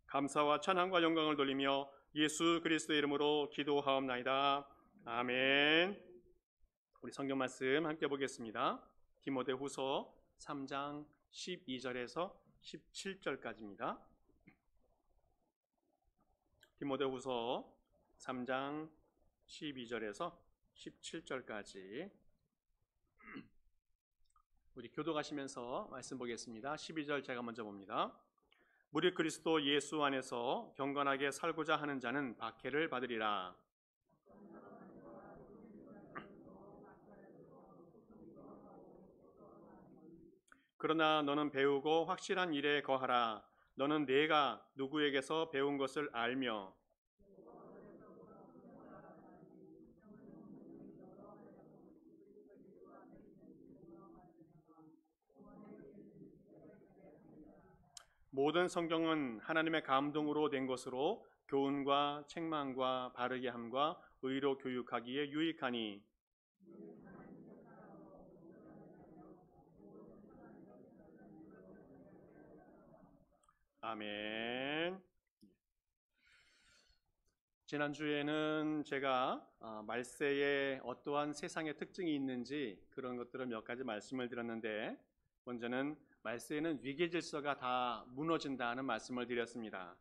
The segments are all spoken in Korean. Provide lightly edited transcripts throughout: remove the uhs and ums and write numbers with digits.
감사와 찬양과 영광을 돌리며 예수 그리스도의 이름으로 기도하옵나이다. 아멘. 우리 성경 말씀 함께 보겠습니다. 디모데후서 3장 12절에서 17절까지입니다. 디모데후서 3장 12절에서 17절까지 우리 교독하시면서 말씀 보겠습니다. 12절 제가 먼저 봅니다. 무릇 그리스도 예수 안에서 경건하게 살고자 하는 자는 박해를 받으리라. 그러나 너는 배우고 확실한 일에 거하라. 너는 내가 누구에게서 배운 것을 알며 모든 성경은 하나님의 감동으로 된 것으로 교훈과 책망과 바르게 함과 의로 교육하기에 유익하니 아멘. 지난주에는 제가 말세에 어떠한 세상의 특징이 있는지 그런 것들을 몇 가지 말씀을 드렸는데, 먼저는 말세에는 위계 질서가 다 무너진다는 말씀을 드렸습니다.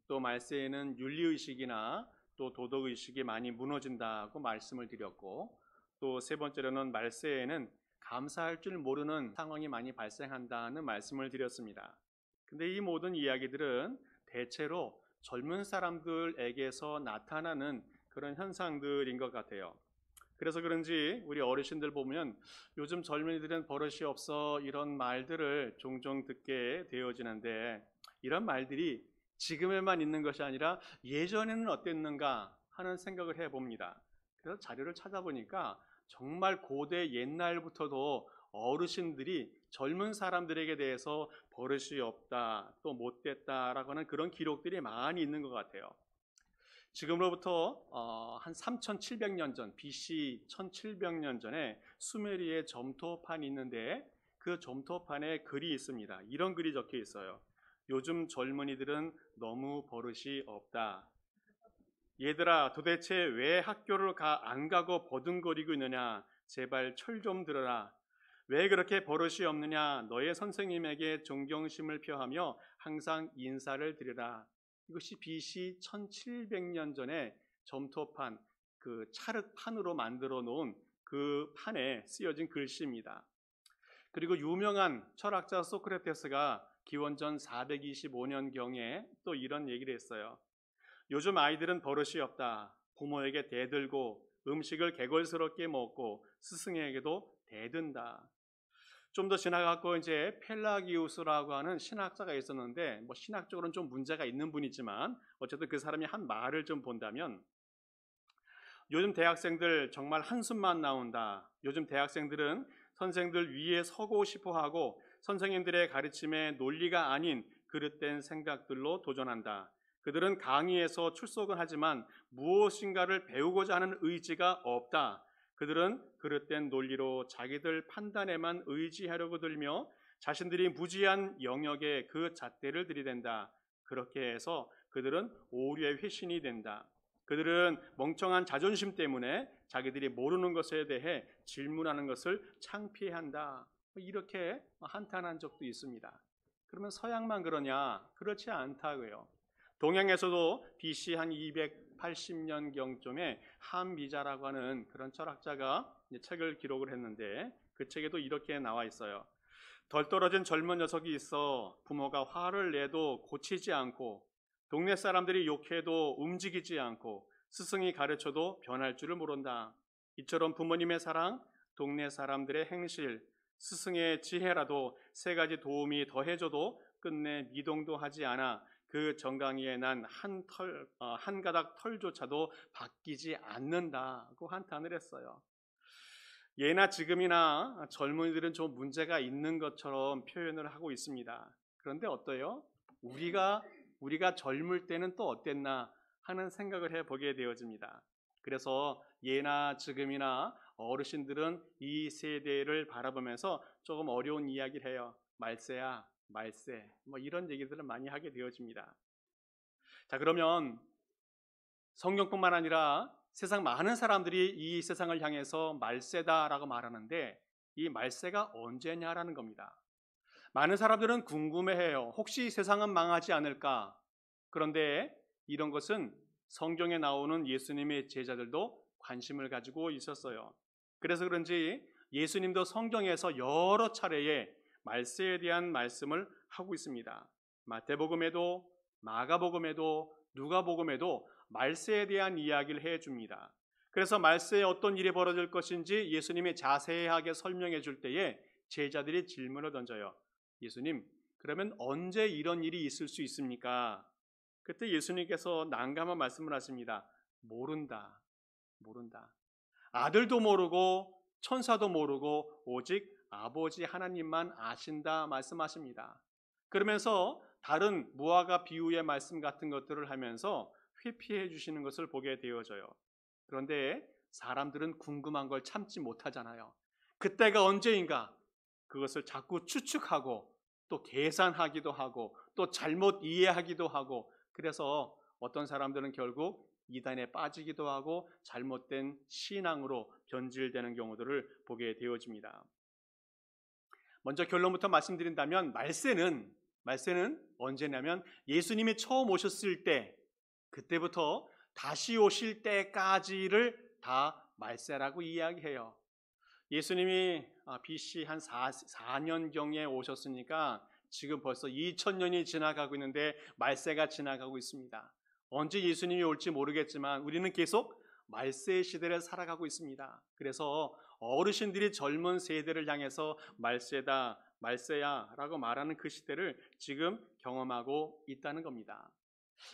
또 말세에는 윤리의식이나 또 도덕의식이 많이 무너진다고 말씀을 드렸고, 또 세 번째로는 말세에는 감사할 줄 모르는 상황이 많이 발생한다는 말씀을 드렸습니다. 근데 이 모든 이야기들은 대체로 젊은 사람들에게서 나타나는 그런 현상들인 것 같아요. 그래서 그런지 우리 어르신들 보면 요즘 젊은이들은 버릇이 없어 이런 말들을 종종 듣게 되어지는데, 이런 말들이 지금에만 있는 것이 아니라 예전에는 어땠는가 하는 생각을 해봅니다. 그래서 자료를 찾아보니까 정말 고대 옛날부터도 어르신들이 젊은 사람들에게 대해서 버릇이 없다, 또 못됐다라고 하는 그런 기록들이 많이 있는 것 같아요. 지금으로부터 한 3700년 전, BC 1700년 전에 수메리의 점토판이 있는데, 그 점토판에 글이 있습니다. 이런 글이 적혀 있어요. 요즘 젊은이들은 너무 버릇이 없다. 얘들아, 도대체 왜 학교를 안 가고 버둥거리고 있느냐? 제발 철 좀 들어라. 왜 그렇게 버릇이 없느냐? 너의 선생님에게 존경심을 표하며 항상 인사를 드리라. 이것이 BC 1700년 전에 점토판, 그 찰흙판으로 만들어 놓은 그 판에 쓰여진 글씨입니다. 그리고 유명한 철학자 소크라테스가 기원전 425년경에 또 이런 얘기를 했어요. 요즘 아이들은 버릇이 없다. 부모에게 대들고 음식을 개걸스럽게 먹고 스승에게도 대든다. 좀 더 지나갔고 이제 펠라기우스라고 하는 신학자가 있었는데, 뭐 신학적으로는 좀 문제가 있는 분이지만 어쨌든 그 사람이 한 말을 좀 본다면, 요즘 대학생들 정말 한숨만 나온다. 요즘 대학생들은 선생들 위에 서고 싶어하고 선생님들의 가르침에 논리가 아닌 그릇된 생각들로 도전한다. 그들은 강의에서 출석은 하지만 무엇인가를 배우고자 하는 의지가 없다. 그들은 그릇된 논리로 자기들 판단에만 의지하려고 들며 자신들이 무지한 영역에 그 잣대를 들이댄다. 그렇게 해서 그들은 오류의 회신이 된다. 그들은 멍청한 자존심 때문에 자기들이 모르는 것에 대해 질문하는 것을 창피한다. 이렇게 한탄한 적도 있습니다. 그러면 서양만 그러냐? 그렇지 않다고요. 동양에서도 BC 한 280년경쯤에 한미자라고 하는 그런 철학자가 책을 기록을 했는데, 그 책에도 이렇게 나와 있어요. 덜 떨어진 젊은 녀석이 있어 부모가 화를 내도 고치지 않고, 동네 사람들이 욕해도 움직이지 않고, 스승이 가르쳐도 변할 줄을 모른다. 이처럼 부모님의 사랑, 동네 사람들의 행실, 스승의 지혜라도 세 가지 도움이 더해져도 끝내 미동도 하지 않아 그 정강이에 난 한 가닥 털조차도 바뀌지 않는다고 한탄을 했어요. 예나 지금이나 젊은이들은 좀 문제가 있는 것처럼 표현을 하고 있습니다. 그런데 어때요? 우리가 젊을 때는 또 어땠나 하는 생각을 해보게 되어집니다. 그래서 예나 지금이나 어르신들은 이 세대를 바라보면서 조금 어려운 이야기를 해요. 말세야, 말세, 뭐 이런 얘기들을 많이 하게 되어집니다. 자, 그러면 성경뿐만 아니라 세상 많은 사람들이 이 세상을 향해서 말세다라고 말하는데 이 말세가 언제냐라는 겁니다. 많은 사람들은 궁금해해요. 혹시 세상은 망하지 않을까? 그런데 이런 것은 성경에 나오는 예수님의 제자들도 관심을 가지고 있었어요. 그래서 그런지 예수님도 성경에서 여러 차례에 말세에 대한 말씀을 하고 있습니다. 마태복음에도 마가복음에도 누가복음에도 말세에 대한 이야기를 해줍니다. 그래서 말세에 어떤 일이 벌어질 것인지 예수님이 자세하게 설명해 줄 때에 제자들이 질문을 던져요. 예수님, 그러면 언제 이런 일이 있을 수 있습니까? 그때 예수님께서 난감한 말씀을 하십니다. 모른다. 모른다. 아들도 모르고 천사도 모르고 오직 아버지 하나님만 아신다 말씀하십니다. 그러면서 다른 무화과 비유의 말씀 같은 것들을 하면서 회피해 주시는 것을 보게 되어져요. 그런데 사람들은 궁금한 걸 참지 못하잖아요. 그때가 언제인가? 그것을 자꾸 추측하고 또 계산하기도 하고 또 잘못 이해하기도 하고 그래서 어떤 사람들은 결국 이단에 빠지기도 하고 잘못된 신앙으로 변질되는 경우들을 보게 되어집니다. 먼저 결론부터 말씀드린다면 말세는 언제냐면 예수님이 처음 오셨을 때 그때부터 다시 오실 때까지를 다 말세라고 이야기해요. 예수님이 BC 한 4년경에 오셨으니까 지금 벌써 2000년이 지나가고 있는데 말세가 지나가고 있습니다. 언제 예수님이 올지 모르겠지만 우리는 계속 말세의 시대를 살아가고 있습니다. 그래서 어르신들이 젊은 세대를 향해서 말세다, 말세야 라고 말하는 그 시대를 지금 경험하고 있다는 겁니다.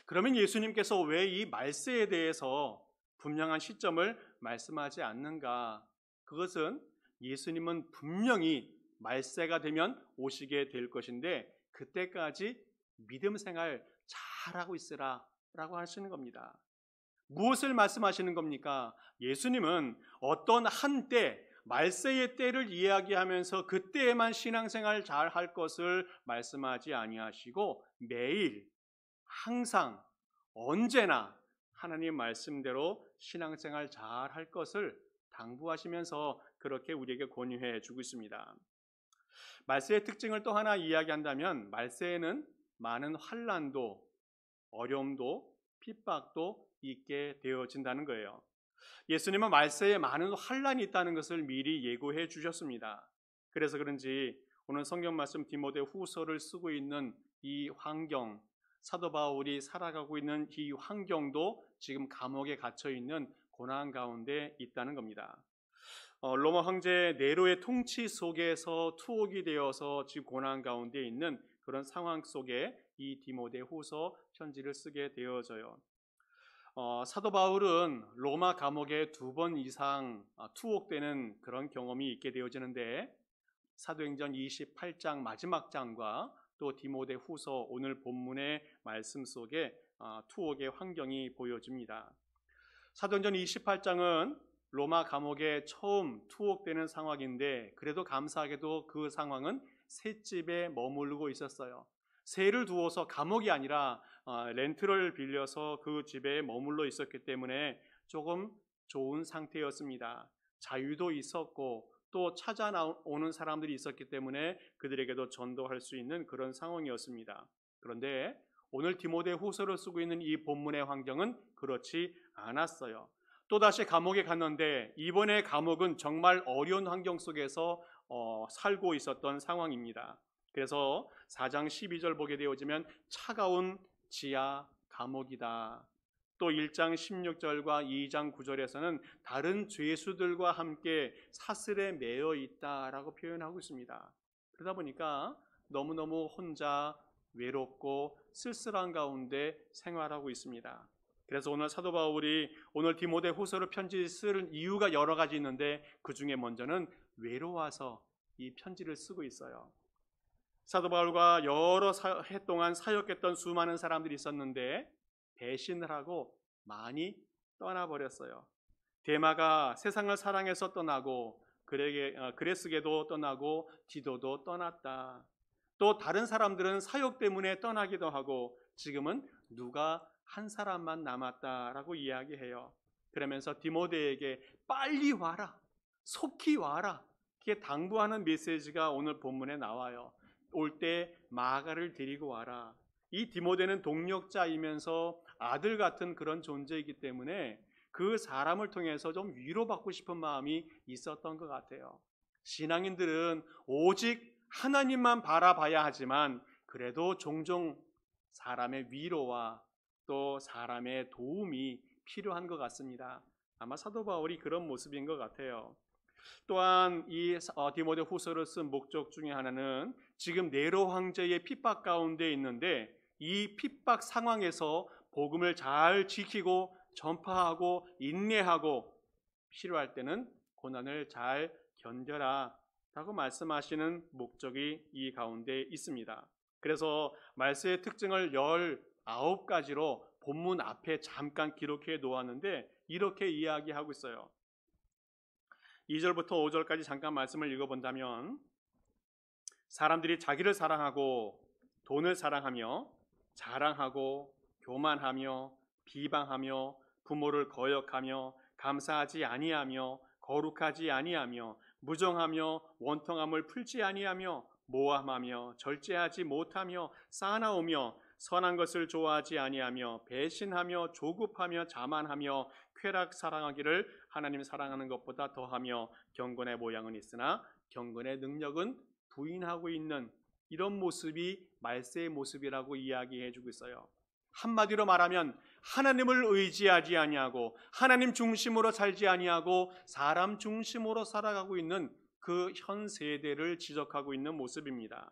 그러면 예수님께서 왜 이 말세에 대해서 분명한 시점을 말씀하지 않는가? 그것은 예수님은 분명히 말세가 되면 오시게 될 것인데 그때까지 믿음 생활 잘하고 있으라 라고 하시는 겁니다. 무엇을 말씀하시는 겁니까? 예수님은 어떤 한때 말세의 때를 이야기하면서 그때에만 신앙생활 잘할 것을 말씀하지 아니하시고 매일 항상 언제나 하나님 말씀대로 신앙생활 잘할 것을 당부하시면서 그렇게 우리에게 권유해 주고 있습니다. 말세의 특징을 또 하나 이야기한다면 말세에는 많은 환난도 어려움도 핍박도 있게 되어진다는 거예요. 예수님은 말세에 많은 환난이 있다는 것을 미리 예고해 주셨습니다. 그래서 그런지 오늘 성경 말씀 디모데 후서를 쓰고 있는 이 환경, 사도 바울이 살아가고 있는 이 환경도 지금 감옥에 갇혀 있는 고난 가운데 있다는 겁니다. 로마 황제 네로의 통치 속에서 투옥이 되어서 지금 고난 가운데 있는 그런 상황 속에 이 디모데 후서 편지를 쓰게 되어져요. 사도 바울은 로마 감옥에 2번 이상 투옥되는 그런 경험이 있게 되어지는데 사도행전 28장 마지막 장과 또 디모데 후서 오늘 본문의 말씀 속에 투옥의 환경이 보여집니다. 사도행전 28장은 로마 감옥에 처음 투옥되는 상황인데 그래도 감사하게도 그 상황은 셋집에 머무르고 있었어요. 세를 두어서 감옥이 아니라 렌트를 빌려서 그 집에 머물러 있었기 때문에 조금 좋은 상태였습니다. 자유도 있었고 또 찾아오는 사람들이 있었기 때문에 그들에게도 전도할 수 있는 그런 상황이었습니다. 그런데 오늘 디모데 후서를 쓰고 있는 이 본문의 환경은 그렇지 않았어요. 또다시 감옥에 갔는데 이번에 감옥은 정말 어려운 환경 속에서 살고 있었던 상황입니다. 그래서 4장 12절 보게 되어지면 차가운 지하 감옥이다. 또 1장 16절과 2장 9절에서는 다른 죄수들과 함께 사슬에 매여 있다라고 표현하고 있습니다. 그러다 보니까 너무너무 혼자 외롭고 쓸쓸한 가운데 생활하고 있습니다. 그래서 오늘 사도 바울이 오늘 디모데 후서를 편지 쓰는 이유가 여러 가지 있는데 그 중에 먼저는 외로워서 이 편지를 쓰고 있어요. 사도 바울과 여러 해 동안 사역했던 수많은 사람들이 있었는데 배신을 하고 많이 떠나버렸어요. 데마가 세상을 사랑해서 떠나고 그레스게도 떠나고 디도도 떠났다. 또 다른 사람들은 사역 때문에 떠나기도 하고 지금은 누가 한 사람만 남았다라고 이야기해요. 그러면서 디모데에게 빨리 와라, 속히 와라, 이렇게 당부하는 메시지가 오늘 본문에 나와요. 올 때 마가를 데리고 와라. 이 디모데는 동력자이면서 아들 같은 그런 존재이기 때문에 그 사람을 통해서 좀 위로받고 싶은 마음이 있었던 것 같아요. 신앙인들은 오직 하나님만 바라봐야 하지만 그래도 종종 사람의 위로와 또 사람의 도움이 필요한 것 같습니다. 아마 사도 바울이 그런 모습인 것 같아요. 또한 이 디모데 후서를 쓴 목적 중에 하나는 지금 네로 황제의 핍박 가운데 있는데 이 핍박 상황에서 복음을 잘 지키고 전파하고 인내하고 필요할 때는 고난을 잘 견뎌라 라고 말씀하시는 목적이 이 가운데 있습니다. 그래서 말세의 특징을 19가지로 본문 앞에 잠깐 기록해 놓았는데 이렇게 이야기하고 있어요. 2절부터 5절까지 잠깐 말씀을 읽어본다면 사람들이 자기를 사랑하고 돈을 사랑하며 자랑하고 교만하며 비방하며 부모를 거역하며 감사하지 아니하며 거룩하지 아니하며 무정하며 원통함을 풀지 아니하며 모함하며 절제하지 못하며 쌓아나오며 선한 것을 좋아하지 아니하며 배신하며 조급하며 자만하며 쾌락 사랑하기를 하나님 사랑하는 것보다 더하며 경건의 모양은 있으나 경건의 능력은 부인하고 있는 이런 모습이 말세의 모습이라고 이야기해 주고 있어요. 한마디로 말하면 하나님을 의지하지 아니하고 하나님 중심으로 살지 아니하고 사람 중심으로 살아가고 있는 그 현 세대를 지적하고 있는 모습입니다.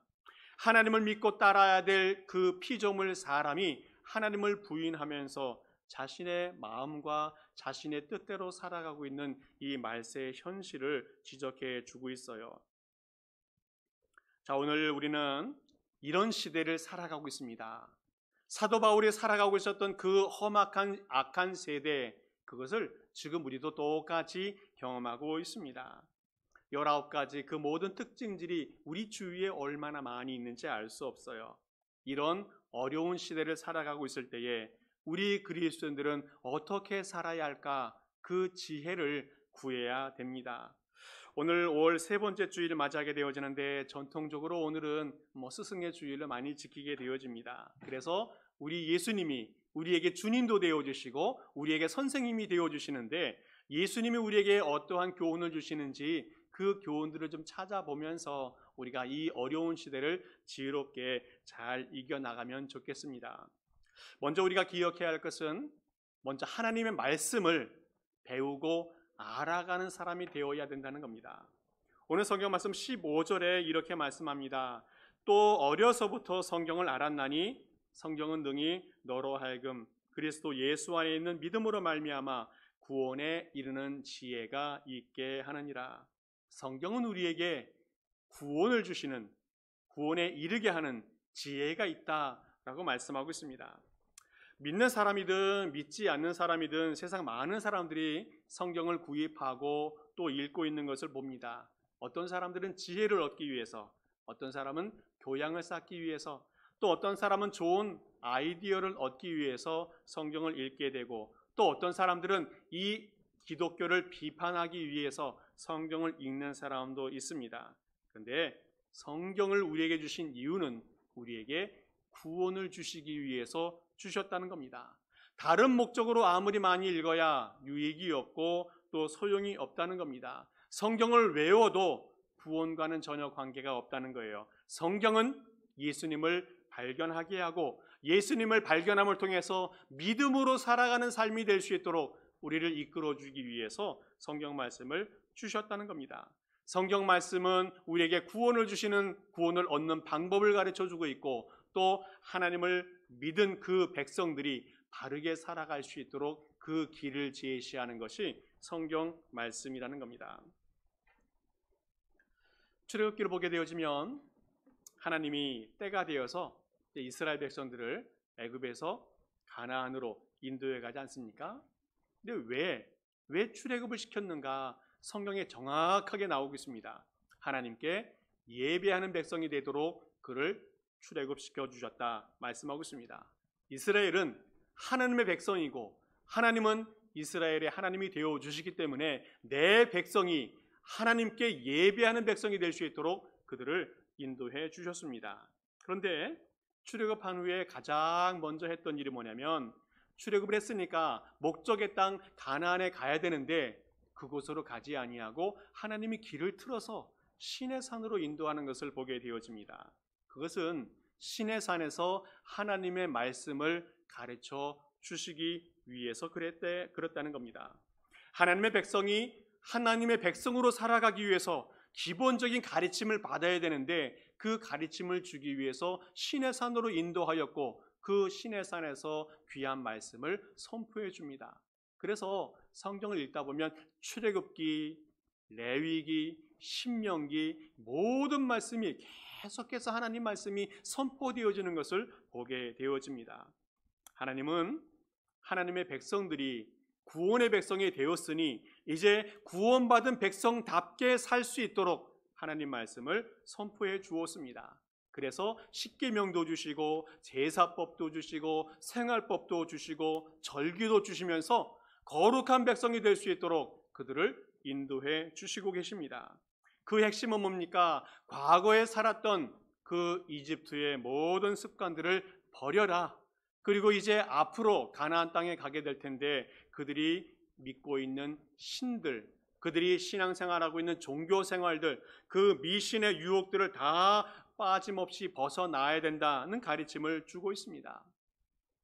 하나님을 믿고 따라야 될 그 피조물 사람이 하나님을 부인하면서 자신의 마음과 자신의 뜻대로 살아가고 있는 이 말세의 현실을 지적해 주고 있어요. 자, 오늘 우리는 이런 시대를 살아가고 있습니다. 사도 바울이 살아가고 있었던 그 험악한 악한 세대, 그것을 지금 우리도 똑같이 경험하고 있습니다. 19가지 그 모든 특징들이 우리 주위에 얼마나 많이 있는지 알 수 없어요. 이런 어려운 시대를 살아가고 있을 때에 우리 그리스도인들은 어떻게 살아야 할까? 그 지혜를 구해야 됩니다. 오늘 5월 세 번째 주일을 맞이하게 되어지는데 전통적으로 오늘은 스승의 주일을 많이 지키게 되어집니다. 그래서 우리 예수님이 우리에게 주님도 되어주시고 우리에게 선생님이 되어주시는데 예수님이 우리에게 어떠한 교훈을 주시는지 그 교훈들을 좀 찾아보면서 우리가 이 어려운 시대를 지혜롭게 잘 이겨나가면 좋겠습니다. 먼저 우리가 기억해야 할 것은 먼저 하나님의 말씀을 배우고 알아가는 사람이 되어야 된다는 겁니다. 오늘 성경 말씀 15절에 이렇게 말씀합니다. 또 어려서부터 성경을 알았나니 성경은 능히 너로 하여금 그리스도 예수 안에 있는 믿음으로 말미암아 구원에 이르는 지혜가 있게 하느니라. 성경은 우리에게 구원을 주시는, 구원에 이르게 하는 지혜가 있다라고 말씀하고 있습니다. 믿는 사람이든 믿지 않는 사람이든 세상 많은 사람들이 성경을 구입하고 또 읽고 있는 것을 봅니다. 어떤 사람들은 지혜를 얻기 위해서, 어떤 사람은 교양을 쌓기 위해서, 또 어떤 사람은 좋은 아이디어를 얻기 위해서 성경을 읽게 되고, 또 어떤 사람들은 이 기독교를 비판하기 위해서 성경을 읽는 사람도 있습니다. 그런데 성경을 우리에게 주신 이유는 우리에게 구원을 주시기 위해서 주셨다는 겁니다. 다른 목적으로 아무리 많이 읽어야 유익이 없고 또 소용이 없다는 겁니다. 성경을 외워도 구원과는 전혀 관계가 없다는 거예요. 성경은 예수님을 발견하게 하고 예수님을 발견함을 통해서 믿음으로 살아가는 삶이 될 수 있도록 우리를 이끌어주기 위해서 성경 말씀을 주셨다는 겁니다. 성경 말씀은 우리에게 구원을 주시는, 구원을 얻는 방법을 가르쳐주고 있고 또 하나님을 믿은 그 백성들이 바르게 살아갈 수 있도록 그 길을 제시하는 것이 성경 말씀이라는 겁니다. 출애굽기를 보게 되어지면 하나님이 때가 되어서 이스라엘 백성들을 애굽에서 가나안으로 인도해 가지 않습니까? 근데 왜 출애굽을 시켰는가? 성경에 정확하게 나오고 있습니다. 하나님께 예배하는 백성이 되도록 그를 출애굽시켜 주셨다 말씀하고 있습니다. 이스라엘은 하나님의 백성이고 하나님은 이스라엘의 하나님이 되어 주시기 때문에 내 백성이 하나님께 예배하는 백성이 될 수 있도록 그들을 인도해 주셨습니다. 그런데 출애굽한 후에 가장 먼저 했던 일이 뭐냐면, 출애굽을 했으니까 목적의 땅 가나안에 가야 되는데 그곳으로 가지 아니하고 하나님이 길을 틀어서 시내산으로 인도하는 것을 보게 되어집니다. 그것은 시내산에서 하나님의 말씀을 가르쳐 주시기 위해서 그랬다는 겁니다. 하나님의 백성이 하나님의 백성으로 살아가기 위해서 기본적인 가르침을 받아야 되는데 그 가르침을 주기 위해서 시내산으로 인도하였고 그 시내산에서 귀한 말씀을 선포해 줍니다. 그래서 성경을 읽다 보면 출애굽기, 레위기, 신명기 모든 말씀이 계속해서 하나님 말씀이 선포되어지는 것을 보게 되어집니다. 하나님은 하나님의 백성들이 구원의 백성이 되었으니 이제 구원받은 백성답게 살 수 있도록 하나님 말씀을 선포해 주었습니다. 그래서 십계명도 주시고 제사법도 주시고 생활법도 주시고 절기도 주시면서 거룩한 백성이 될 수 있도록 그들을 인도해 주시고 계십니다. 그 핵심은 뭡니까? 과거에 살았던 그 이집트의 모든 습관들을 버려라. 그리고 이제 앞으로 가나안 땅에 가게 될 텐데 그들이 믿고 있는 신들, 그들이 신앙생활하고 있는 종교생활들, 그 미신의 유혹들을 다 빠짐없이 벗어나야 된다는 가르침을 주고 있습니다.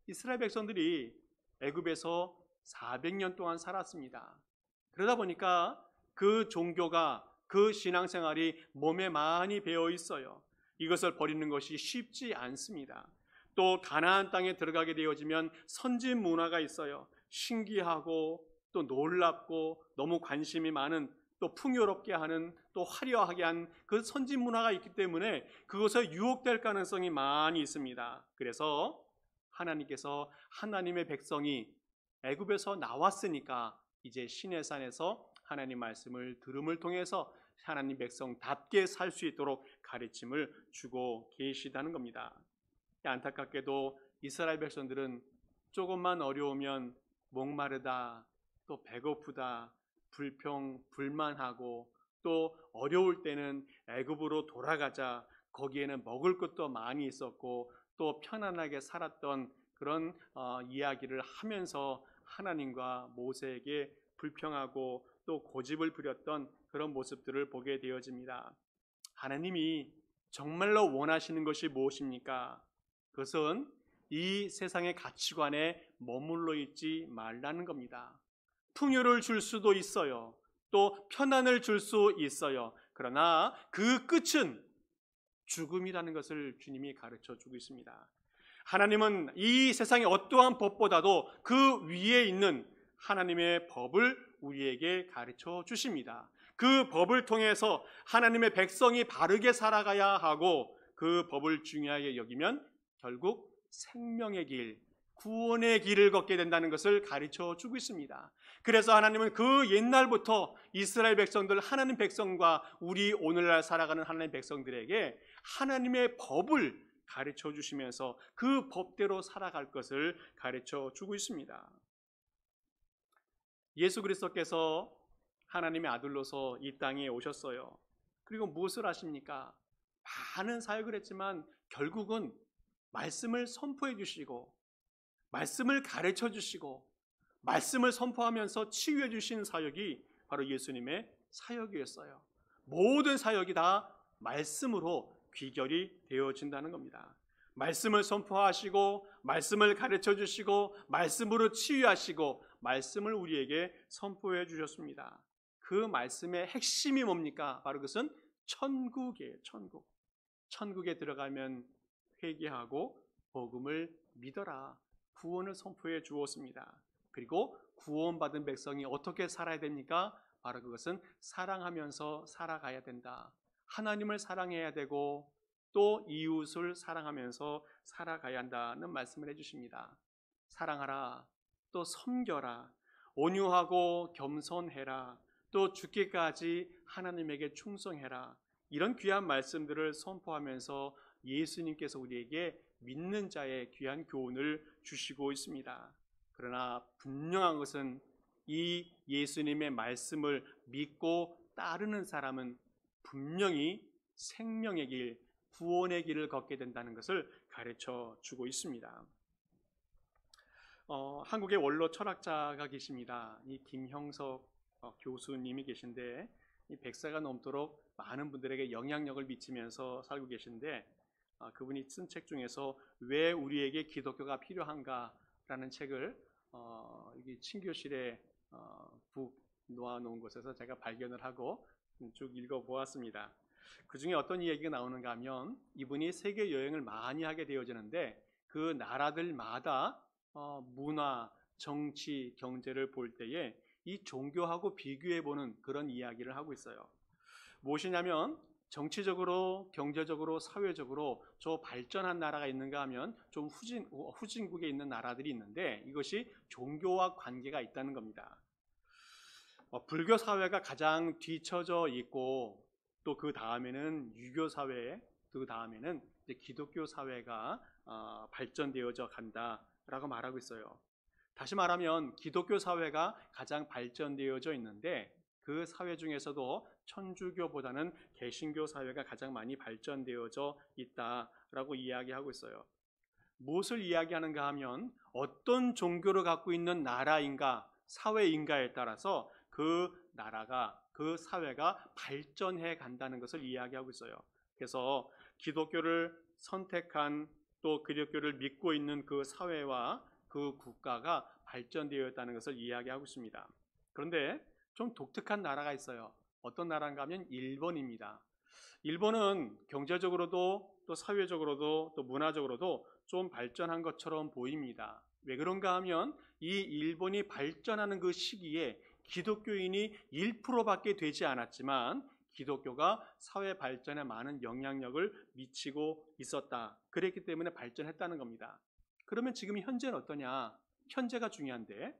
이스라엘 백성들이 애굽에서 400년 동안 살았습니다. 그러다 보니까 그 종교가, 그 신앙생활이 몸에 많이 배어 있어요. 이것을 버리는 것이 쉽지 않습니다. 또 가나안 땅에 들어가게 되어지면 선진 문화가 있어요. 신기하고 또 놀랍고 너무 관심이 많은, 또 풍요롭게 하는, 또 화려하게 한 그 선진 문화가 있기 때문에 그것에 유혹될 가능성이 많이 있습니다. 그래서 하나님께서 하나님의 백성이 애굽에서 나왔으니까 이제 시내산에서 하나님 말씀을 들음을 통해서 하나님 백성답게 살 수 있도록 가르침을 주고 계시다는 겁니다. 안타깝게도 이스라엘 백성들은 조금만 어려우면 목마르다, 또 배고프다, 불만하고 또 어려울 때는 애굽으로 돌아가자, 거기에는 먹을 것도 많이 있었고 또 편안하게 살았던 그런 이야기를 하면서 하나님과 모세에게 불평하고 또 고집을 부렸던 그런 모습들을 보게 되어집니다. 하나님이 정말로 원하시는 것이 무엇입니까? 그것은 이 세상의 가치관에 머물러 있지 말라는 겁니다. 풍요를 줄 수도 있어요. 또 편안을 줄 수 있어요. 그러나 그 끝은 죽음이라는 것을 주님이 가르쳐 주고 있습니다. 하나님은 이 세상의 어떠한 법보다도 그 위에 있는 하나님의 법을 우리에게 가르쳐 주십니다. 그 법을 통해서 하나님의 백성이 바르게 살아가야 하고 그 법을 중요하게 여기면 결국 생명의 길, 구원의 길을 걷게 된다는 것을 가르쳐 주고 있습니다. 그래서 하나님은 그 옛날부터 이스라엘 백성들, 하나님 백성과 우리 오늘날 살아가는 하나님 백성들에게 하나님의 법을 가르쳐 주시면서 그 법대로 살아갈 것을 가르쳐 주고 있습니다. 예수 그리스도께서 하나님의 아들로서 이 땅에 오셨어요. 그리고 무엇을 하십니까? 많은 사역을 했지만 결국은 말씀을 선포해 주시고 말씀을 가르쳐 주시고 말씀을 선포하면서 치유해 주신 사역이 바로 예수님의 사역이었어요. 모든 사역이 다 말씀으로 귀결이 되어진다는 겁니다. 말씀을 선포하시고 말씀을 가르쳐 주시고 말씀으로 치유하시고 말씀을 우리에게 선포해 주셨습니다. 그 말씀의 핵심이 뭡니까? 바로 그것은 천국이에요. 천국. 천국에 들어가면 회개하고 복음을 믿어라. 구원을 선포해 주었습니다. 그리고 구원받은 백성이 어떻게 살아야 됩니까? 바로 그것은 사랑하면서 살아가야 된다. 하나님을 사랑해야 되고 또 이웃을 사랑하면서 살아가야 한다는 말씀을 해주십니다. 사랑하라, 또 섬겨라, 온유하고 겸손해라, 또 죽기까지 하나님에게 충성해라. 이런 귀한 말씀들을 선포하면서 예수님께서 우리에게 믿는 자의 귀한 교훈을 주시고 있습니다. 그러나 분명한 것은 이 예수님의 말씀을 믿고 따르는 사람은 분명히 생명의 길, 구원의 길을 걷게 된다는 것을 가르쳐 주고 있습니다. 한국의 원로 철학자가 계십니다. 이 김형석 교수님이 계신데 이 100세가 넘도록 많은 분들에게 영향력을 미치면서 살고 계신데 그분이 쓴 책 중에서 왜 우리에게 기독교가 필요한가라는 책을 여기 친교실에 북 놓아놓은 곳에서 제가 발견을 하고 쭉 읽어보았습니다. 그 중에 어떤 이야기가 나오는가 하면 이분이 세계 여행을 많이 하게 되어지는데 그 나라들마다 문화, 정치, 경제를 볼 때에 이 종교하고 비교해보는 그런 이야기를 하고 있어요. 무엇이냐면 정치적으로, 경제적으로, 사회적으로 저 발전한 나라가 있는가 하면 좀 후진국에 있는 나라들이 있는데 이것이 종교와 관계가 있다는 겁니다. 불교 사회가 가장 뒤처져 있고 또 그 다음에는 유교 사회, 그 다음에는 기독교 사회가 발전되어져 간다라고 말하고 있어요. 다시 말하면 기독교 사회가 가장 발전되어져 있는데 그 사회 중에서도 천주교보다는 개신교 사회가 가장 많이 발전되어져 있다라고 이야기하고 있어요. 무엇을 이야기하는가 하면 어떤 종교를 갖고 있는 나라인가 사회인가에 따라서 그 나라가 그 사회가 발전해 간다는 것을 이야기하고 있어요. 그래서 기독교를 선택한 또 기독교를 믿고 있는 그 사회와 그 국가가 발전되어 있다는 것을 이야기하고 있습니다. 그런데 좀 독특한 나라가 있어요. 어떤 나라인가 하면 일본입니다. 일본은 경제적으로도 또 사회적으로도 또 문화적으로도 좀 발전한 것처럼 보입니다. 왜 그런가 하면 이 일본이 발전하는 그 시기에 기독교인이 1%밖에 되지 않았지만 기독교가 사회 발전에 많은 영향력을 미치고 있었다. 그랬기 때문에 발전했다는 겁니다. 그러면 지금 현재는 어떠냐? 현재가 중요한데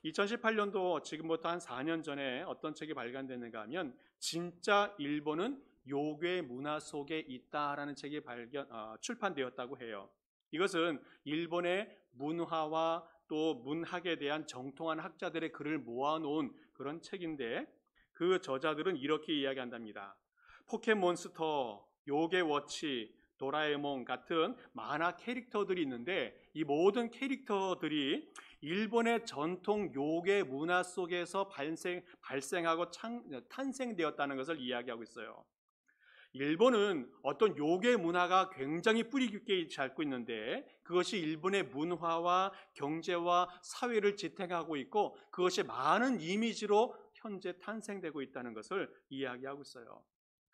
2018년도 지금부터 한 4년 전에 어떤 책이 발간됐는가 하면 진짜 일본은 요괴 문화 속에 있다라는 책이 출판되었다고 해요. 이것은 일본의 문화와 또 문학에 대한 정통한 학자들의 글을 모아놓은 그런 책인데 그 저자들은 이렇게 이야기한답니다. 포켓몬스터, 요괴워치, 도라에몽 같은 만화 캐릭터들이 있는데 이 모든 캐릭터들이 일본의 전통 요괴 문화 속에서 발생하고 탄생되었다는 것을 이야기하고 있어요. 일본은 어떤 요괴 문화가 굉장히 뿌리 깊게 자고 있는데 그것이 일본의 문화와 경제와 사회를 지탱하고 있고 그것이 많은 이미지로 현재 탄생되고 있다는 것을 이야기하고 있어요.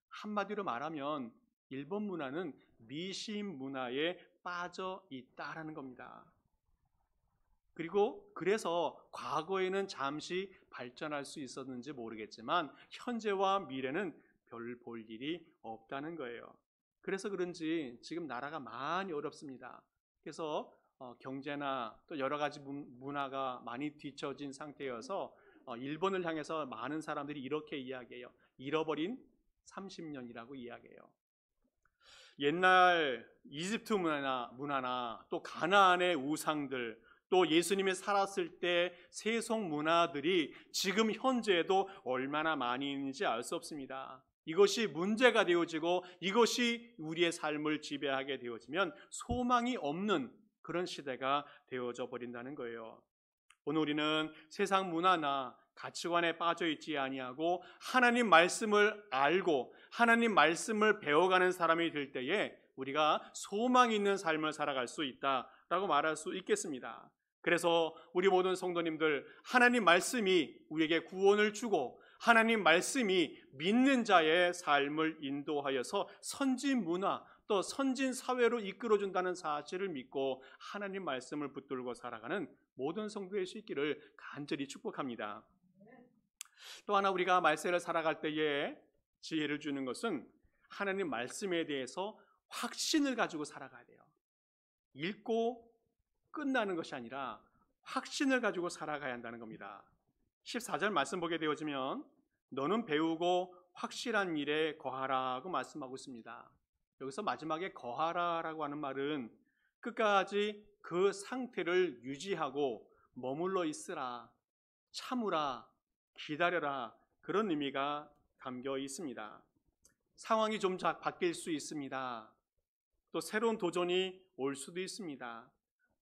한마디로 말하면 일본 문화는 미신 문화에 빠져 있다라는 겁니다. 그리고 그래서 과거에는 잠시 발전할 수 있었는지 모르겠지만 현재와 미래는 별 볼 일이 없다는 거예요. 그래서 그런지 지금 나라가 많이 어렵습니다. 그래서 경제나 또 여러 가지 문화가 많이 뒤처진 상태여서 일본을 향해서 많은 사람들이 이렇게 이야기해요. 잃어버린 30년이라고 이야기해요. 옛날 이집트 문화나 또 가나안의 우상들 또 예수님이 살았을 때 세속 문화들이 지금 현재에도 얼마나 많이 있는지 알 수 없습니다. 이것이 문제가 되어지고 이것이 우리의 삶을 지배하게 되어지면 소망이 없는 그런 시대가 되어져 버린다는 거예요. 오늘 우리는 세상 문화나 가치관에 빠져 있지 아니하고 하나님 말씀을 알고 하나님 말씀을 배워가는 사람이 될 때에 우리가 소망 있는 삶을 살아갈 수 있다라고 말할 수 있겠습니다. 그래서 우리 모든 성도님들 하나님 말씀이 우리에게 구원을 주고 하나님 말씀이 믿는 자의 삶을 인도하여서 선진 문화 또 선진 사회로 이끌어준다는 사실을 믿고 하나님 말씀을 붙들고 살아가는 모든 성도의 수 있기를 간절히 축복합니다. 또 하나 우리가 말세를 살아갈 때에 지혜를 주는 것은 하나님 말씀에 대해서 확신을 가지고 살아가야 돼요. 읽고 끝나는 것이 아니라 확신을 가지고 살아가야 한다는 겁니다. 14절 말씀 보게 되어지면 너는 배우고 확실한 일에 거하라고 말씀하고 있습니다. 여기서 마지막에 거하라라고 하는 말은 끝까지 그 상태를 유지하고 머물러 있으라, 참으라, 기다려라, 그런 의미가 담겨 있습니다. 상황이 좀 바뀔 수 있습니다. 또 새로운 도전이 올 수도 있습니다.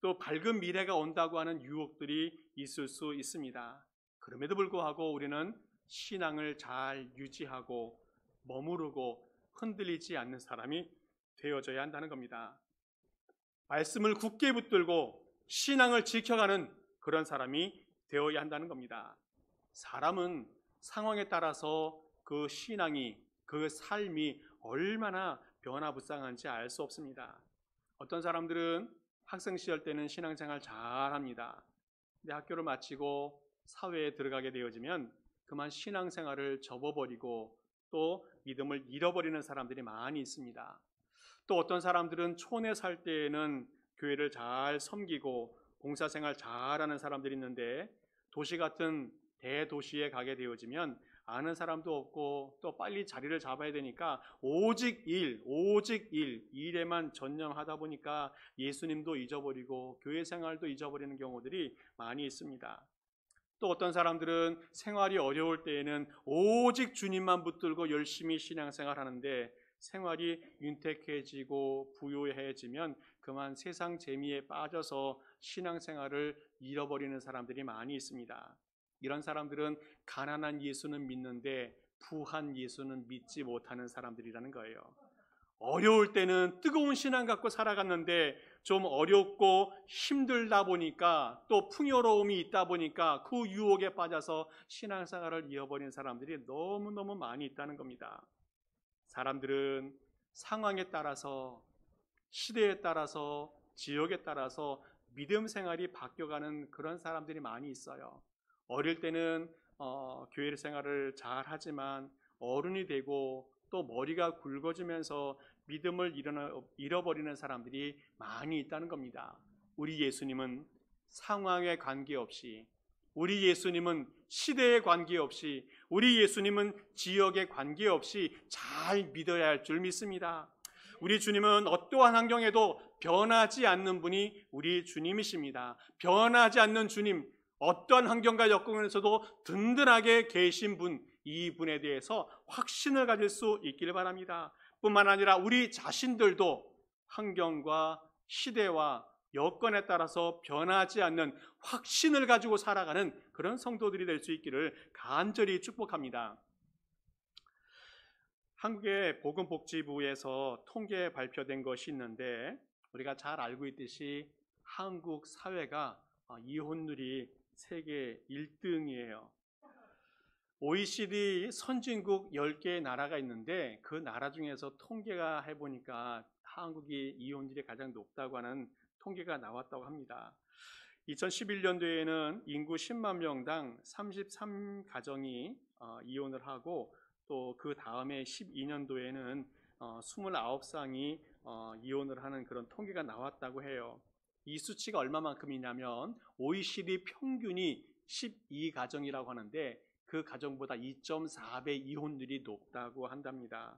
또 밝은 미래가 온다고 하는 유혹들이 있을 수 있습니다. 그럼에도 불구하고 우리는 신앙을 잘 유지하고 머무르고 흔들리지 않는 사람이 되어져야 한다는 겁니다. 말씀을 굳게 붙들고 신앙을 지켜가는 그런 사람이 되어야 한다는 겁니다. 사람은 상황에 따라서 그 신앙이, 그 삶이 얼마나 변화무쌍한지 알 수 없습니다. 어떤 사람들은 학생 시절 때는 신앙생활 잘합니다. 근데 학교를 마치고 사회에 들어가게 되어지면 그만 신앙생활을 접어버리고 또 믿음을 잃어버리는 사람들이 많이 있습니다. 또 어떤 사람들은 촌에 살 때에는 교회를 잘 섬기고 봉사생활 잘하는 사람들이 있는데 도시 같은 대도시에 가게 되어지면 아는 사람도 없고 또 빨리 자리를 잡아야 되니까 오직 일에만 전념하다 보니까 예수님도 잊어버리고 교회 생활도 잊어버리는 경우들이 많이 있습니다. 또 어떤 사람들은 생활이 어려울 때에는 오직 주님만 붙들고 열심히 신앙생활 하는데 생활이 윤택해지고 부유해지면 그만 세상 재미에 빠져서 신앙생활을 잃어버리는 사람들이 많이 있습니다. 이런 사람들은 가난한 예수는 믿는데 부한 예수는 믿지 못하는 사람들이라는 거예요. 어려울 때는 뜨거운 신앙 갖고 살아갔는데 좀 어렵고 힘들다 보니까 또 풍요로움이 있다 보니까 그 유혹에 빠져서 신앙생활을 잃어버린 사람들이 너무너무 많이 있다는 겁니다. 사람들은 상황에 따라서, 시대에 따라서, 지역에 따라서 믿음 생활이 바뀌어가는 그런 사람들이 많이 있어요. 어릴 때는 교회 생활을 잘 하지만 어른이 되고 또 머리가 굵어지면서 믿음을 잃어버리는 사람들이 많이 있다는 겁니다. 우리 예수님은 상황에 관계없이, 우리 예수님은 시대에 관계없이, 우리 예수님은 지역에 관계없이 잘 믿어야 할 줄 믿습니다. 우리 주님은 어떠한 환경에도 변하지 않는 분이 우리 주님이십니다. 변하지 않는 주님, 어떠한 환경과 여건에서도 든든하게 계신 분, 이분에 대해서 확신을 가질 수 있기를 바랍니다. 뿐만 아니라 우리 자신들도 환경과 시대와 여건에 따라서 변하지 않는 확신을 가지고 살아가는 그런 성도들이 될 수 있기를 간절히 축복합니다. 한국의 보건복지부에서 통계 발표된 것이 있는데 우리가 잘 알고 있듯이 한국 사회가 이혼율이 세계 1등이에요. OECD 선진국 10개의 나라가 있는데 그 나라 중에서 통계가 해보니까 한국이 이혼율이 가장 높다고 하는 통계가 나왔다고 합니다. 2011년도에는 인구 10만 명당 33가정이 이혼을 하고 또 그 다음에 12년도에는 29쌍이 이혼을 하는 그런 통계가 나왔다고 해요. 이 수치가 얼마만큼이냐면 OECD 평균이 12가정이라고 하는데 그 가정보다 2.4배 이혼율이 높다고 한답니다.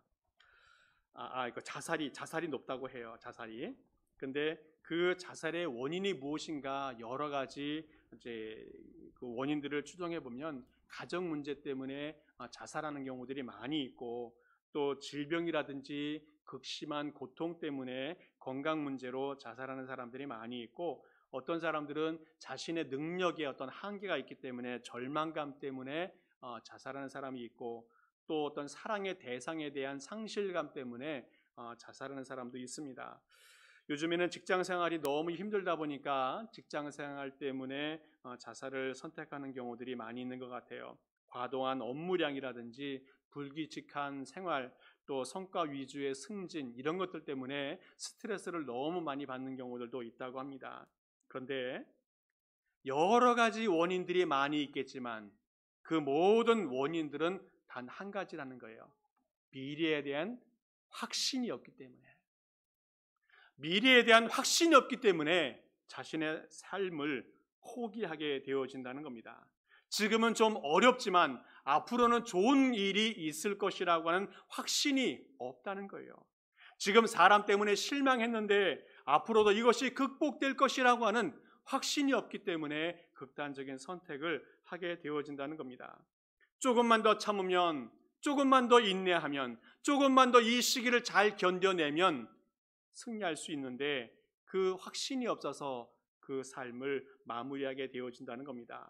이거 자살이 높다고 해요. 자살이. 근데 그 자살의 원인이 무엇인가 여러 가지 이제 그 원인들을 추정해 보면 가정 문제 때문에 자살하는 경우들이 많이 있고 또 질병이라든지 극심한 고통 때문에 건강 문제로 자살하는 사람들이 많이 있고 어떤 사람들은 자신의 능력에 어떤 한계가 있기 때문에 절망감 때문에 자살하는 사람이 있고 또 어떤 사랑의 대상에 대한 상실감 때문에 자살하는 사람도 있습니다. 요즘에는 직장 생활이 너무 힘들다 보니까 직장 생활 때문에 자살을 선택하는 경우들이 많이 있는 것 같아요. 과도한 업무량이라든지 불규칙한 생활 또 성과 위주의 승진 이런 것들 때문에 스트레스를 너무 많이 받는 경우들도 있다고 합니다. 그런데 여러 가지 원인들이 많이 있겠지만 그 모든 원인들은 단 한 가지라는 거예요. 미래에 대한 확신이 없기 때문에. 미래에 대한 확신이 없기 때문에 자신의 삶을 포기하게 되어진다는 겁니다. 지금은 좀 어렵지만 앞으로는 좋은 일이 있을 것이라고 하는 확신이 없다는 거예요. 지금 사람 때문에 실망했는데 앞으로도 이것이 극복될 것이라고 하는 확신이 없기 때문에 극단적인 선택을 하게 되어진다는 겁니다. 조금만 더 참으면, 조금만 더 인내하면, 조금만 더 이 시기를 잘 견뎌내면 승리할 수 있는데 그 확신이 없어서 그 삶을 마무리하게 되어진다는 겁니다.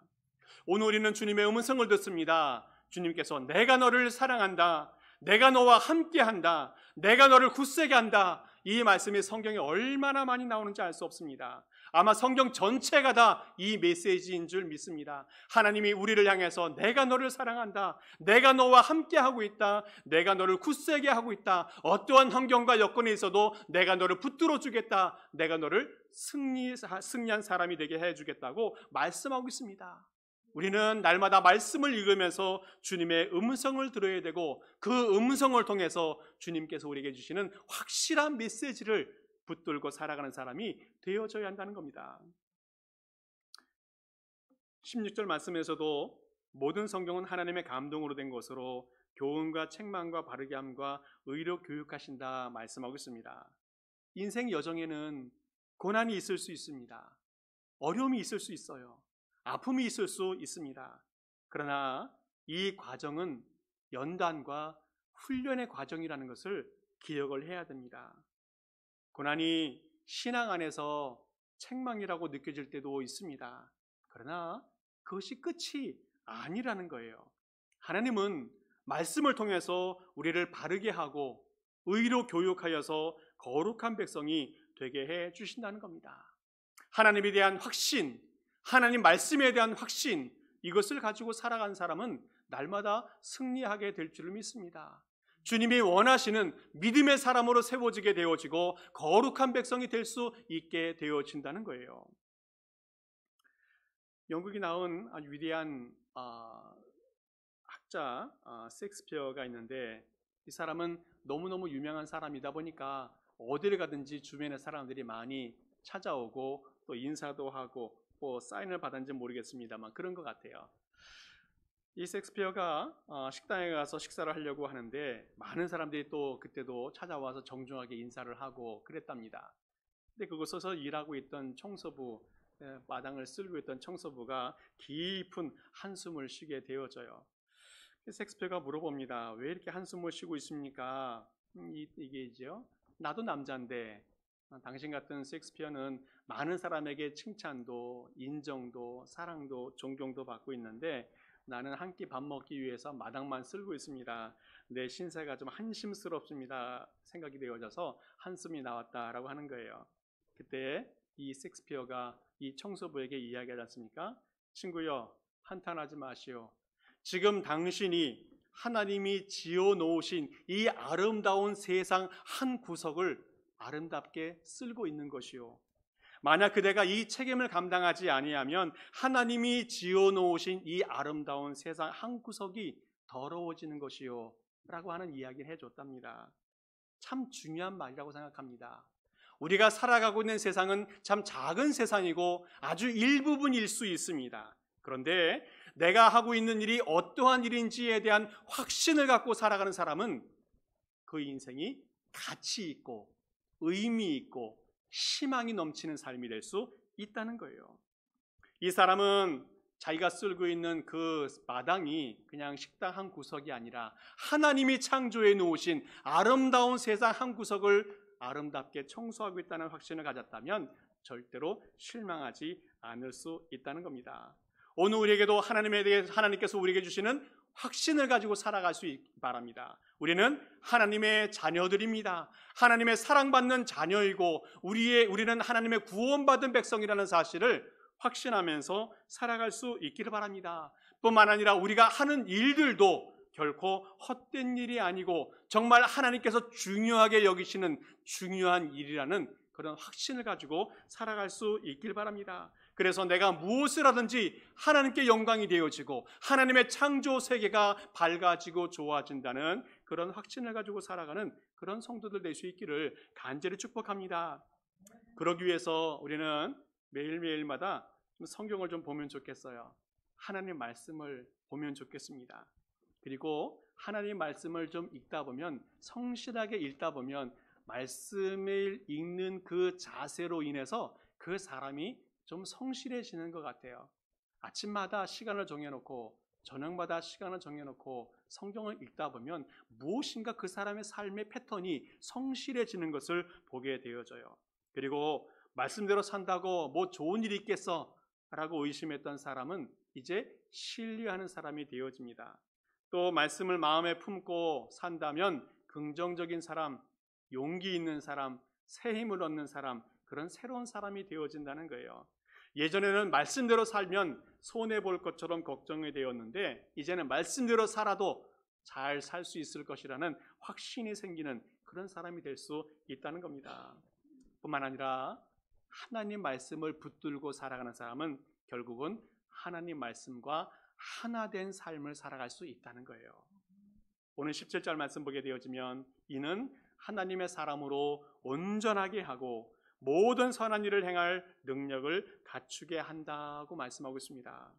오늘 우리는 주님의 음성을 듣습니다. 주님께서 내가 너를 사랑한다, 내가 너와 함께한다, 내가 너를 굳세게 한다. 이 말씀이 성경에 얼마나 많이 나오는지 알 수 없습니다. 아마 성경 전체가 다 이 메시지인 줄 믿습니다. 하나님이 우리를 향해서 내가 너를 사랑한다, 내가 너와 함께하고 있다, 내가 너를 굳세게 하고 있다, 어떠한 환경과 여건에 있어도 내가 너를 붙들어 주겠다, 내가 너를 승리한 사람이 되게 해주겠다고 말씀하고 있습니다. 우리는 날마다 말씀을 읽으면서 주님의 음성을 들어야 되고 그 음성을 통해서 주님께서 우리에게 주시는 확실한 메시지를 붙들고 살아가는 사람이 되어져야 한다는 겁니다. 16절 말씀에서도 모든 성경은 하나님의 감동으로 된 것으로 교훈과 책망과 바르게 함과 의로 교육하신다 말씀하고 있습니다. 인생 여정에는 고난이 있을 수 있습니다. 어려움이 있을 수 있어요. 아픔이 있을 수 있습니다. 그러나 이 과정은 연단과 훈련의 과정이라는 것을 기억을 해야 됩니다. 고난이 신앙 안에서 책망이라고 느껴질 때도 있습니다. 그러나 그것이 끝이 아니라는 거예요. 하나님은 말씀을 통해서 우리를 바르게 하고 의로 교육하여서 거룩한 백성이 되게 해 주신다는 겁니다. 하나님에 대한 확신, 하나님 말씀에 대한 확신, 이것을 가지고 살아간 사람은 날마다 승리하게 될 줄을 믿습니다. 주님이 원하시는 믿음의 사람으로 세워지게 되어지고 거룩한 백성이 될 수 있게 되어진다는 거예요. 영국이 나온 아주 위대한 학자 셰익스피어가 있는데 이 사람은 너무너무 유명한 사람이다 보니까 어디를 가든지 주변의 사람들이 많이 찾아오고 또 인사도 하고 뭐 사인을 받았는지 모르겠습니다만 그런 것 같아요. 이 셰익스피어가 식당에 가서 식사를 하려고 하는데 많은 사람들이 또 그때도 찾아와서 정중하게 인사를 하고 그랬답니다. 근데 그곳에서 일하고 있던 청소부, 마당을 쓸고 있던 청소부가 깊은 한숨을 쉬게 되어져요. 셰익스피어가 물어봅니다. 왜 이렇게 한숨을 쉬고 있습니까? 이게죠. 나도 남자인데 당신 같은 셰익스피어는 많은 사람에게 칭찬도, 인정도, 사랑도, 존경도 받고 있는데 나는 한 끼 밥 먹기 위해서 마당만 쓸고 있습니다. 내 신세가 좀 한심스럽습니다. 생각이 되어져서 한숨이 나왔다라고 하는 거예요. 그때 이 셰익스피어가 이 청소부에게 이야기하지 않습니까? 친구여, 한탄하지 마시오. 지금 당신이 하나님이 지어놓으신 이 아름다운 세상 한 구석을 아름답게 쓸고 있는 것이요. 만약 그대가 이 책임을 감당하지 아니하면 하나님이 지어놓으신 이 아름다운 세상 한 구석이 더러워지는 것이요 라고 하는 이야기를 해줬답니다. 참 중요한 말이라고 생각합니다. 우리가 살아가고 있는 세상은 참 작은 세상이고 아주 일부분일 수 있습니다. 그런데 내가 하고 있는 일이 어떠한 일인지에 대한 확신을 갖고 살아가는 사람은 그 인생이 가치 있고 의미 있고 희망이 넘치는 삶이 될 수 있다는 거예요. 이 사람은 자기가 쓸고 있는 그 마당이 그냥 식당 한 구석이 아니라 하나님이 창조해 놓으신 아름다운 세상 한 구석을 아름답게 청소하고 있다는 확신을 가졌다면 절대로 실망하지 않을 수 있다는 겁니다. 오늘 우리에게도 하나님에 대해 하나님께서 우리에게 주시는 확신을 가지고 살아갈 수 있기 바랍니다. 우리는 하나님의 자녀들입니다. 하나님의 사랑받는 자녀이고 우리는 하나님의 구원받은 백성이라는 사실을 확신하면서 살아갈 수 있기를 바랍니다. 뿐만 아니라 우리가 하는 일들도 결코 헛된 일이 아니고 정말 하나님께서 중요하게 여기시는 중요한 일이라는 그런 확신을 가지고 살아갈 수 있길 바랍니다. 그래서 내가 무엇을 하든지 하나님께 영광이 되어지고 하나님의 창조 세계가 밝아지고 좋아진다는 그런 확신을 가지고 살아가는 그런 성도들 될 수 있기를 간절히 축복합니다. 그러기 위해서 우리는 매일매일마다 성경을 좀 보면 좋겠어요. 하나님 말씀을 보면 좋겠습니다. 그리고 하나님 말씀을 좀 읽다 보면 성실하게 읽다 보면 말씀을 읽는 그 자세로 인해서 그 사람이 좀 성실해지는 것 같아요. 아침마다 시간을 정해놓고 저녁마다 시간을 정해놓고 성경을 읽다 보면 무엇인가 그 사람의 삶의 패턴이 성실해지는 것을 보게 되어져요. 그리고 말씀대로 산다고 뭐 좋은 일이 있겠어 라고 의심했던 사람은 이제 신뢰하는 사람이 되어집니다. 또 말씀을 마음에 품고 산다면 긍정적인 사람, 용기 있는 사람, 새 힘을 얻는 사람, 그런 새로운 사람이 되어진다는 거예요. 예전에는 말씀대로 살면 손해볼 것처럼 걱정이 되었는데 이제는 말씀대로 살아도 잘 살 수 있을 것이라는 확신이 생기는 그런 사람이 될 수 있다는 겁니다. 뿐만 아니라 하나님 말씀을 붙들고 살아가는 사람은 결국은 하나님 말씀과 하나 된 삶을 살아갈 수 있다는 거예요. 오늘 17절 말씀 보게 되어지면 이는 하나님의 사람으로 온전하게 하고 모든 선한 일을 행할 능력을 갖추게 한다고 말씀하고 있습니다.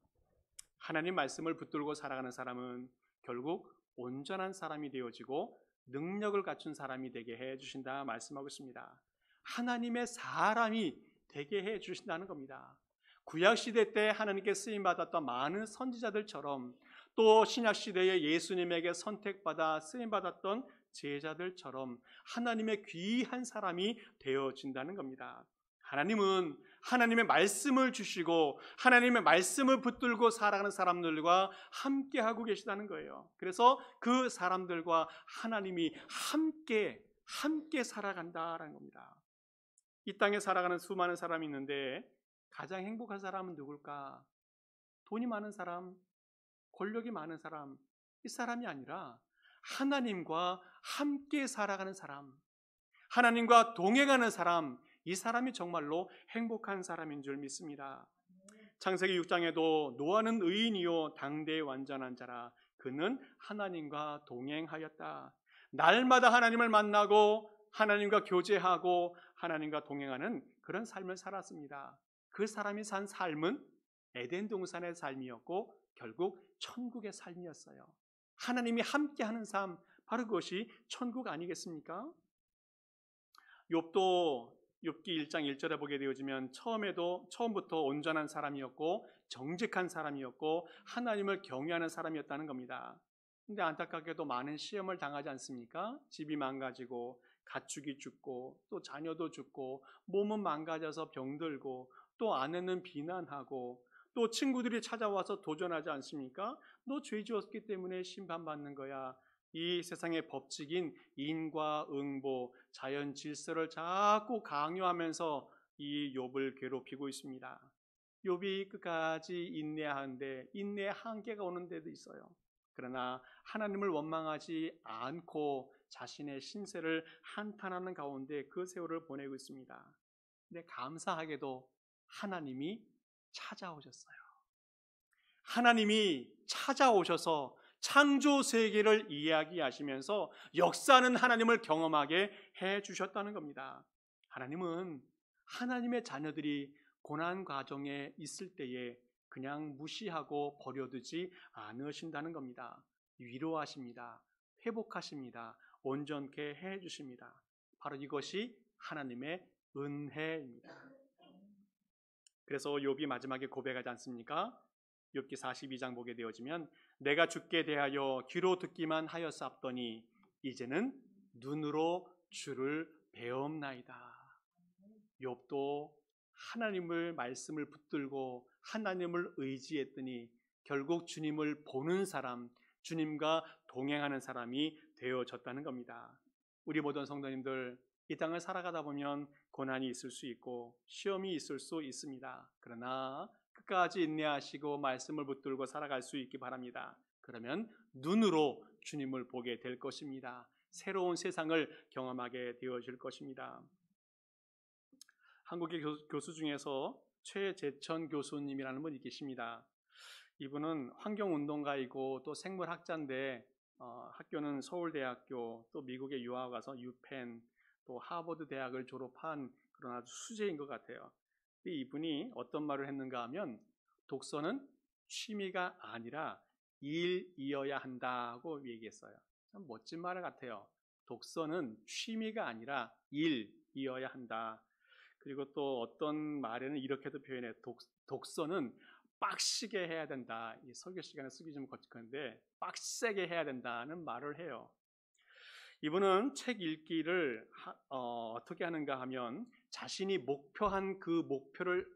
하나님 말씀을 붙들고 살아가는 사람은 결국 온전한 사람이 되어지고 능력을 갖춘 사람이 되게 해 주신다 말씀하고 있습니다. 하나님의 사람이 되게 해 주신다는 겁니다. 구약시대 때 하나님께 쓰임받았던 많은 선지자들처럼 또 신약시대에 예수님에게 선택받아 쓰임받았던 제자들처럼 하나님의 귀한 사람이 되어진다는 겁니다. 하나님은 하나님의 말씀을 주시고 하나님의 말씀을 붙들고 살아가는 사람들과 함께하고 계시다는 거예요. 그래서 그 사람들과 하나님이 함께 살아간다라는 겁니다. 이 땅에 살아가는 수많은 사람이 있는데 가장 행복한 사람은 누굴까? 돈이 많은 사람, 권력이 많은 사람, 이 사람이 아니라 하나님과 함께 살아가는 사람, 하나님과 동행하는 사람, 이 사람이 정말로 행복한 사람인 줄 믿습니다. 창세기 6장에도 노아는 의인이요 당대의 완전한 자라 그는 하나님과 동행하였다. 날마다 하나님을 만나고 하나님과 교제하고 하나님과 동행하는 그런 삶을 살았습니다. 그 사람이 산 삶은 에덴 동산의 삶이었고 결국 천국의 삶이었어요. 하나님이 함께하는 삶, 바로 그것이 천국 아니겠습니까? 욥기 1장 1절에 보게 되어지면 처음부터 온전한 사람이었고 정직한 사람이었고 하나님을 경외하는 사람이었다는 겁니다. 근데 안타깝게도 많은 시험을 당하지 않습니까? 집이 망가지고 가축이 죽고 또 자녀도 죽고 몸은 망가져서 병들고 또 아내는 비난하고 또 친구들이 찾아와서 도전하지 않습니까? 너 죄 지었기 때문에 심판받는 거야. 이 세상의 법칙인 인과응보, 자연 질서를 자꾸 강요하면서 이 욥을 괴롭히고 있습니다. 욥이 끝까지 인내하는데 인내의 한계가 오는 데도 있어요. 그러나 하나님을 원망하지 않고 자신의 신세를 한탄하는 가운데 그 세월을 보내고 있습니다. 근데 감사하게도 하나님이 찾아오셨어요. 하나님이 찾아오셔서 창조 세계를 이야기하시면서 역사하는 하나님을 경험하게 해주셨다는 겁니다. 하나님은 하나님의 자녀들이 고난 과정에 있을 때에 그냥 무시하고 버려두지 않으신다는 겁니다. 위로하십니다. 회복하십니다. 온전케 해주십니다. 바로 이것이 하나님의 은혜입니다. 그래서 욥이 마지막에 고백하지 않습니까? 욥기 42장 보게 되어지면 내가 주께 대하여 귀로 듣기만 하였사옵더니 이제는 눈으로 주를 배옵나이다. 욥도 하나님을 말씀을 붙들고 하나님을 의지했더니 결국 주님을 보는 사람, 주님과 동행하는 사람이 되어졌다는 겁니다. 우리 모든 성도님들 이 땅을 살아가다 보면 고난이 있을 수 있고 시험이 있을 수 있습니다. 그러나 끝까지 인내하시고 말씀을 붙들고 살아갈 수 있기 바랍니다. 그러면 눈으로 주님을 보게 될 것입니다. 새로운 세상을 경험하게 되어질 것입니다. 한국의 교수 중에서 최재천 교수님이라는 분이 계십니다. 이분은 환경운동가이고 또 생물학자인데 학교는 서울대학교 또 미국에 유학 가서 유펜 또 하버드 대학을 졸업한 그런 아주 수재인 것 같아요. 이분이 어떤 말을 했는가 하면 독서는 취미가 아니라 일이어야 한다고 얘기했어요. 참 멋진 말 같아요. 독서는 취미가 아니라 일이어야 한다. 그리고 또 어떤 말에는 이렇게도 표현해. 독서는 빡시게 해야 된다. 이 설교 시간에 쓰기 좀 거칠한데 빡세게 해야 된다는 말을 해요. 이분은 책 읽기를 어떻게 하는가 하면 자신이 목표한 그 목표를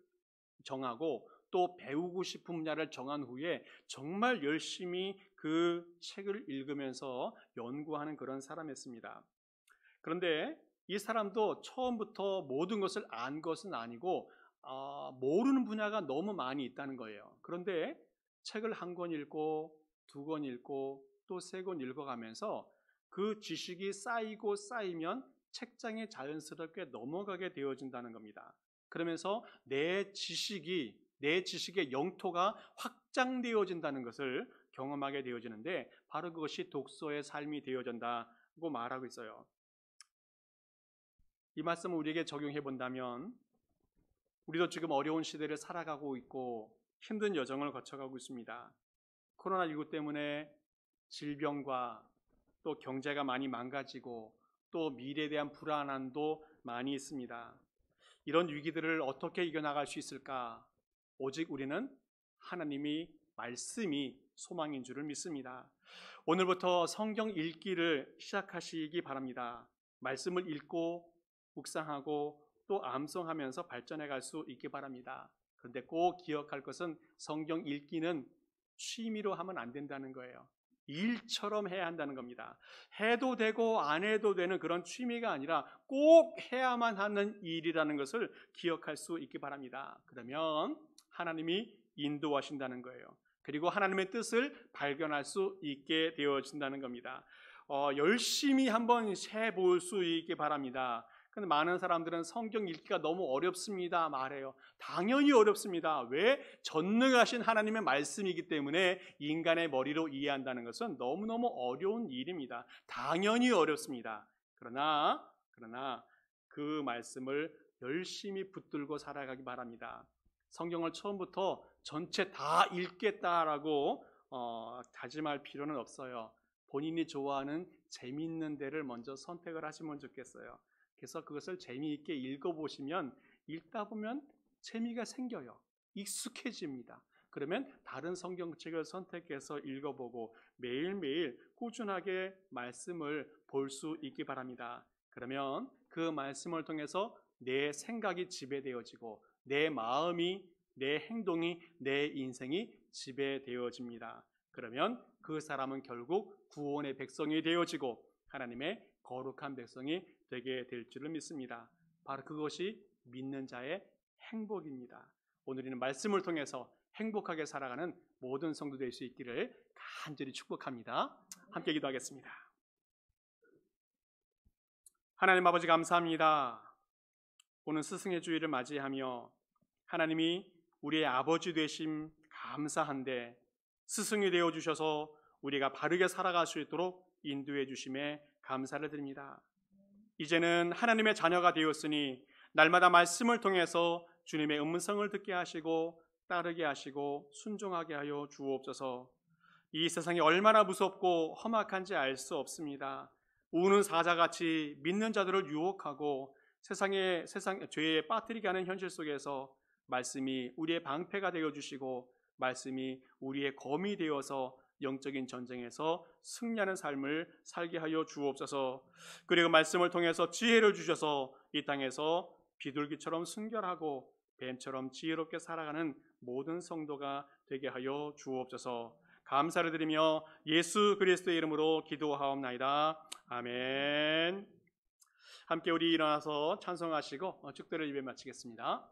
정하고 또 배우고 싶은 분야를 정한 후에 정말 열심히 그 책을 읽으면서 연구하는 그런 사람이었습니다. 그런데 이 사람도 처음부터 모든 것을 안 것은 아니고 모르는 분야가 너무 많이 있다는 거예요. 그런데 책을 한 권 읽고 두 권 읽고 또 세 권 읽어가면서 그 지식이 쌓이고 쌓이면 책장에 자연스럽게 넘어가게 되어진다는 겁니다. 그러면서 내 지식의 영토가 확장되어진다는 것을 경험하게 되어지는데 바로 그것이 독서의 삶이 되어진다고 말하고 있어요. 이 말씀을 우리에게 적용해 본다면 우리도 지금 어려운 시대를 살아가고 있고 힘든 여정을 거쳐가고 있습니다. 코로나19 때문에 질병과 또 경제가 많이 망가지고 또 미래에 대한 불안함도 많이 있습니다. 이런 위기들을 어떻게 이겨나갈 수 있을까? 오직 우리는 하나님이 말씀이 소망인 줄을 믿습니다. 오늘부터 성경 읽기를 시작하시기 바랍니다. 말씀을 읽고 묵상하고 또 암송하면서 발전해 갈 수 있기 바랍니다. 그런데 꼭 기억할 것은 성경 읽기는 취미로 하면 안 된다는 거예요. 일처럼 해야 한다는 겁니다. 해도 되고 안 해도 되는 그런 취미가 아니라 꼭 해야만 하는 일이라는 것을 기억할 수 있기 바랍니다. 그러면 하나님이 인도하신다는 거예요. 그리고 하나님의 뜻을 발견할 수 있게 되어진다는 겁니다. 열심히 한번 해볼 수 있게 바랍니다. 근데 많은 사람들은 성경 읽기가 너무 어렵습니다 말해요. 당연히 어렵습니다. 왜? 전능하신 하나님의 말씀이기 때문에 인간의 머리로 이해한다는 것은 너무너무 어려운 일입니다. 당연히 어렵습니다. 그러나 그 말씀을 열심히 붙들고 살아가기 바랍니다. 성경을 처음부터 전체 다 읽겠다라고 다짐할 필요는 없어요. 본인이 좋아하는 재미있는 데를 먼저 선택을 하시면 좋겠어요. 그래서 그것을 재미있게 읽어보시면 읽다 보면 재미가 생겨요. 익숙해집니다. 그러면 다른 성경책을 선택해서 읽어보고 매일매일 꾸준하게 말씀을 볼 수 있기 바랍니다. 그러면 그 말씀을 통해서 내 생각이 지배되어지고 내 마음이, 내 행동이, 내 인생이 지배되어집니다. 그러면 그 사람은 결국 구원의 백성이 되어지고 하나님의 거룩한 백성이 되게 될 줄을 믿습니다. 바로 그것이 믿는 자의 행복입니다. 오늘은 말씀을 통해서 행복하게 살아가는 모든 성도 될 수 있기를 간절히 축복합니다. 함께 기도하겠습니다. 하나님 아버지 감사합니다. 오늘 스승의 주일을 맞이하며 하나님이 우리의 아버지 되심 감사한데 스승이 되어주셔서 우리가 바르게 살아갈 수 있도록 인도해 주심에 감사를 드립니다. 이제는 하나님의 자녀가 되었으니 날마다 말씀을 통해서 주님의 음성을 듣게 하시고 따르게 하시고 순종하게 하여 주옵소서. 이 세상이 얼마나 무섭고 험악한지 알 수 없습니다. 우는 사자같이 믿는 자들을 유혹하고 세상 죄에 빠뜨리게 하는 현실 속에서 말씀이 우리의 방패가 되어주시고 말씀이 우리의 검이 되어서 영적인 전쟁에서 승리하는 삶을 살게 하여 주옵소서. 그리고 말씀을 통해서 지혜를 주셔서 이 땅에서 비둘기처럼 순결하고 뱀처럼 지혜롭게 살아가는 모든 성도가 되게 하여 주옵소서. 감사를 드리며 예수 그리스도의 이름으로 기도하옵나이다. 아멘. 함께 우리 일어나서 찬송하시고 축도를 예배 마치겠습니다.